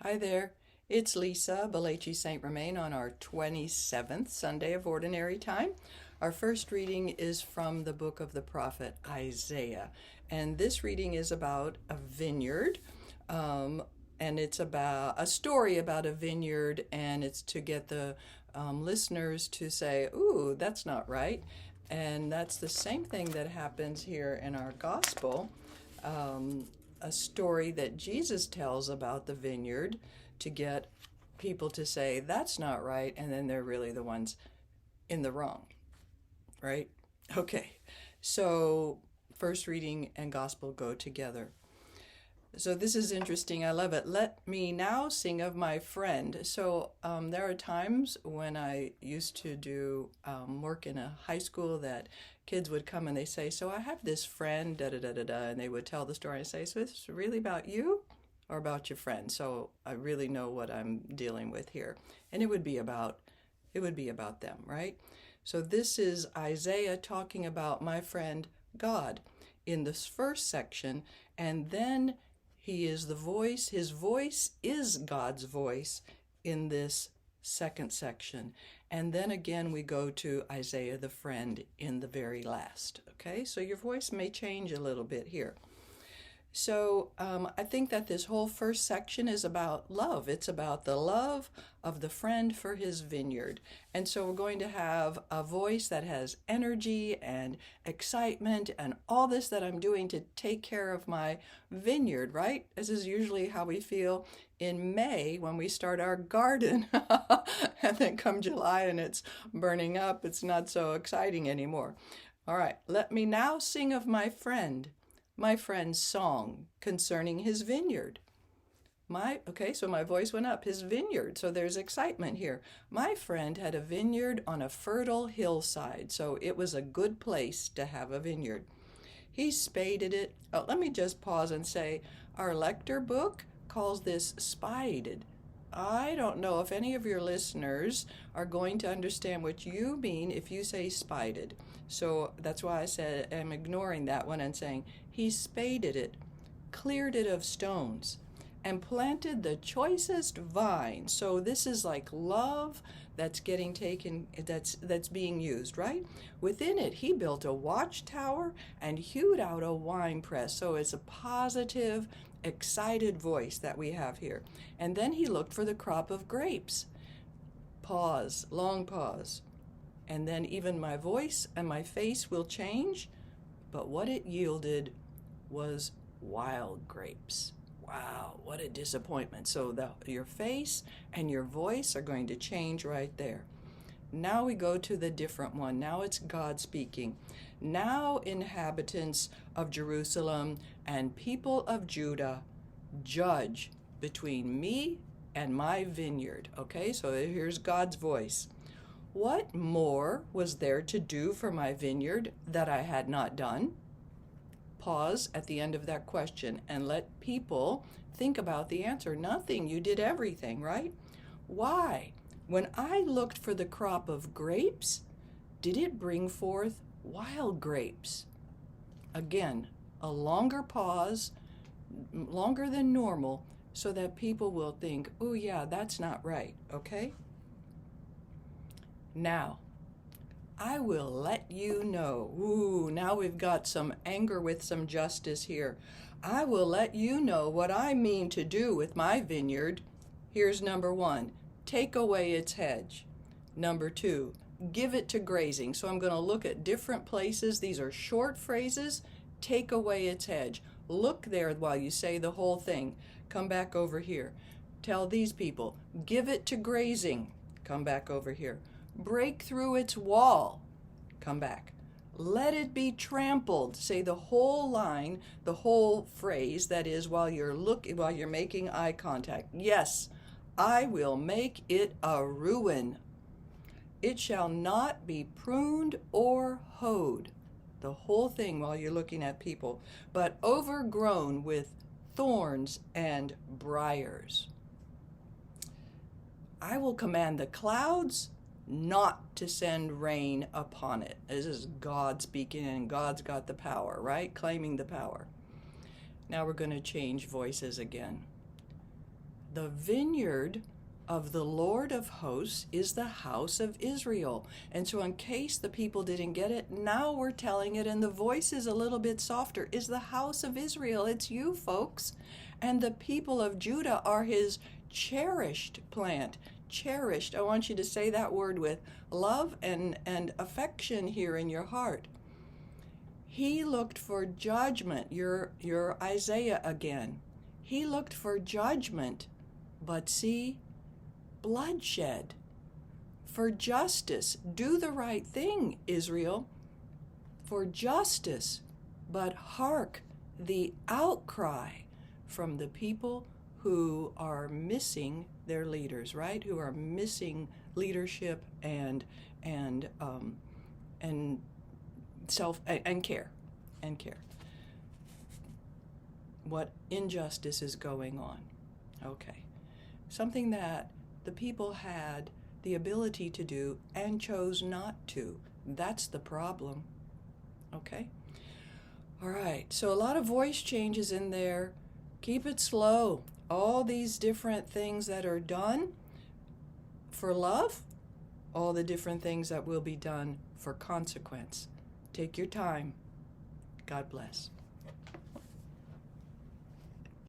Hi there, it's Lisa Balachi St. Romain on our 27th Sunday of Ordinary Time. Our first reading is from the book of the prophet Isaiah, and this reading is about a vineyard, um, and it's about a story about a vineyard, and it's to get the listeners to say, "Ooh, that's not right," and that's the same thing that happens here in our gospel. Um, a story that Jesus tells about the vineyard to get people to say that's not right, and then they're really the ones in the wrong, right? Okay, so first reading and gospel go together. So this is interesting. I love it. Let me now sing of my friend. So there are times when I used to do work in a high school that kids would come and they say, "So I have this friend, da da da da da," and they would tell the story and say, "So it's really about you or about your friend?" So I really know what I'm dealing with here, and it would be about them, right? So this is Isaiah talking about my friend God in this first section, and then he is the voice. His voice is God's voice in this second section. And then again, we go to Isaiah the friend in the very last. Okay, so your voice may change a little bit here. So I think that this whole first section is about love. It's about the love of the friend for his vineyard. And so we're going to have a voice that has energy and excitement and all this that I'm doing to take care of my vineyard, right? This is usually how we feel in May when we start our garden. And then come July and it's burning up. It's not so exciting anymore. All right, let me now sing of my friend's song concerning his vineyard. So my voice went up, his vineyard. So there's excitement here. My friend had a vineyard on a fertile hillside, so it was a good place to have a vineyard. He spaded it. Oh, let me just pause and say our Lector book calls this spaded. I don't know if any of your listeners are going to understand what you mean if you say spaded. So that's why I said I'm ignoring that one and saying he spaded it, cleared it of stones, and planted the choicest vine. So this is like love that's getting taken, that's being used, right? Within it, he built a watchtower and hewed out a wine press. So it's a positive, excited voice that we have here. And then he looked for the crop of grapes. Pause, long pause. And then even my voice and my face will change, but what it yielded was wild grapes. Wow, what a disappointment. So your face and your voice are going to change right there. Now we go to the different one. Now it's God speaking. Now, inhabitants of Jerusalem and people of Judah, judge between me and my vineyard. Okay, so here's God's voice. What more was there to do for my vineyard that I had not done? Pause at the end of that question and let people think about the answer. Nothing. You did everything, right? Why? When I looked for the crop of grapes, did it bring forth wild grapes? Again, a longer pause, longer than normal, so that people will think, oh yeah, that's not right, okay? Now, I will let you know. Ooh, now we've got some anger with some justice here. I will let you know what I mean to do with my vineyard. Here's number one, take away its hedge. Number two, give it to grazing. So I'm going to look at different places. These are short phrases. Take away its hedge. Look there while you say the whole thing. Come back over here. Tell these people, give it to grazing. Come back over here. Break through its wall. Come back. Let it be trampled. Say the whole line, the whole phrase, that is while you're making eye contact. Yes, I will make it a ruin. It shall not be pruned or hoed. The whole thing while you're looking at people, but overgrown with thorns and briars. I will command the clouds not to send rain upon it. This is God speaking, and God's got the power, right? Claiming the power. Now we're going to change voices again. the vineyard of the Lord of hosts is the house of Israel. And so in case the people didn't get it, now we're telling it, and the voice is a little bit softer, is the house of Israel. It's you, folks. And the people of Judah are his cherished plant. Cherished. I want you to say that word with love and affection here in your heart. He looked for judgment. You're Isaiah again. He looked for judgment, but see, bloodshed. For justice. Do the right thing, Israel. For justice. But hark, the outcry from the people who are missing their leaders, right? Who are missing leadership and care. What injustice is going on? Okay. Something that the people had the ability to do and chose not to. That's the problem. Okay? All right. So a lot of voice changes in there. Keep it slow. All these different things that are done for love, all the different things that will be done for consequence. Take your time. God bless.